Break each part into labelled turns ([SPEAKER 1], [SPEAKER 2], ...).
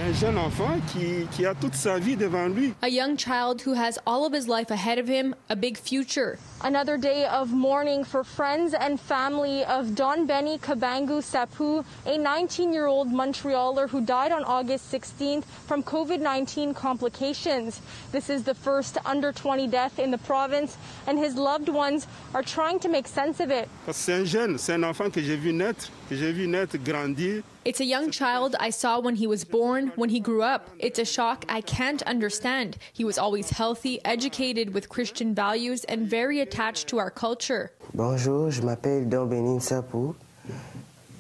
[SPEAKER 1] un jeune enfant qui a toute sa vie devant lui.
[SPEAKER 2] A young child who has all of his life ahead of him, a big future.
[SPEAKER 3] Another day of mourning for friends and family of Don Beni Nsapu, a 19-year-old Montrealer who died on August 16th from COVID-19 complications. This is the first under-20 death in the province, and his loved ones are trying to make sense of it.
[SPEAKER 1] C'est un jeune, c'est un enfant que j'ai vu naître, grandir.
[SPEAKER 2] It's a young child I saw when he was born, when he grew up. It's a shock I can't understand. He was always healthy, educated with Christian values, and very attached to our culture.
[SPEAKER 4] Bonjour, je m'appelle Don Beni Nsapu.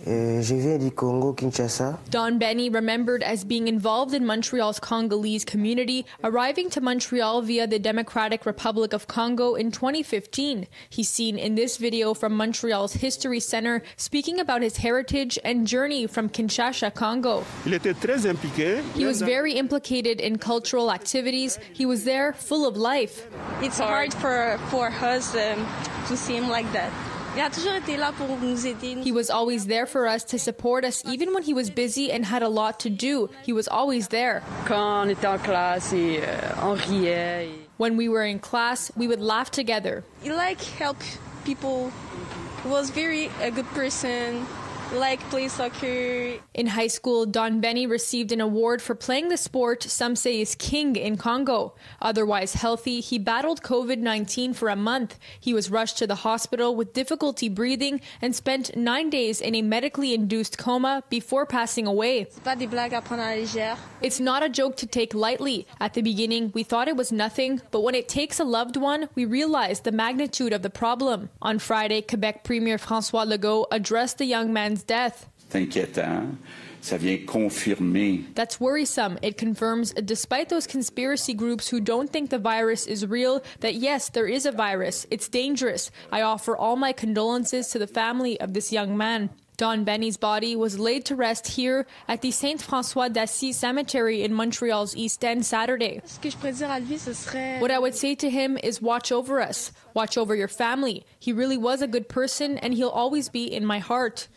[SPEAKER 4] Je viens du Congo, Kinshasa.
[SPEAKER 2] Don Beni remembered as being involved in Montreal's Congolese community, arriving to Montreal via the Democratic Republic of Congo in 2015. He's seen in this video from Montreal's History Center speaking about his heritage and journey from Kinshasa, Congo.
[SPEAKER 1] Il était très impliqué.
[SPEAKER 2] He was very implicated in cultural activities. He was there full of life.
[SPEAKER 5] It's hard for us to see him like that.
[SPEAKER 2] He was always there for us to support us, even when he was busy and had a lot to do. He was always there. When we were in class, we would laugh together.
[SPEAKER 5] He help people. He was a good person. Play soccer.
[SPEAKER 2] In high school, Don Beni received an award for playing the sport some say is king in Congo. Otherwise healthy, he battled COVID-19 for a month. He was rushed to the hospital with difficulty breathing and spent 9 days in a medically induced coma before passing away. It's not a joke to take lightly. At the beginning, we thought it was nothing, but when it takes a loved one, we realize the magnitude of the problem. On Friday, Quebec Premier François Legault addressed the young man's death.
[SPEAKER 6] C'est inquiétant. Ça vient confirmer.
[SPEAKER 2] That's worrisome. It confirms, despite those conspiracy groups who don't think the virus is real, that yes, there is a virus. It's dangerous. I offer all my condolences to the family of this young man. Don Beni's body was laid to rest here at the Saint-François d'Assise Cemetery in Montreal's East End Saturday. What I would say to him is watch over us. Watch over your family. He really was a good person and he'll always be in my heart.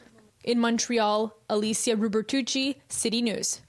[SPEAKER 2] In Montreal, Alicia Rubertucci, City News.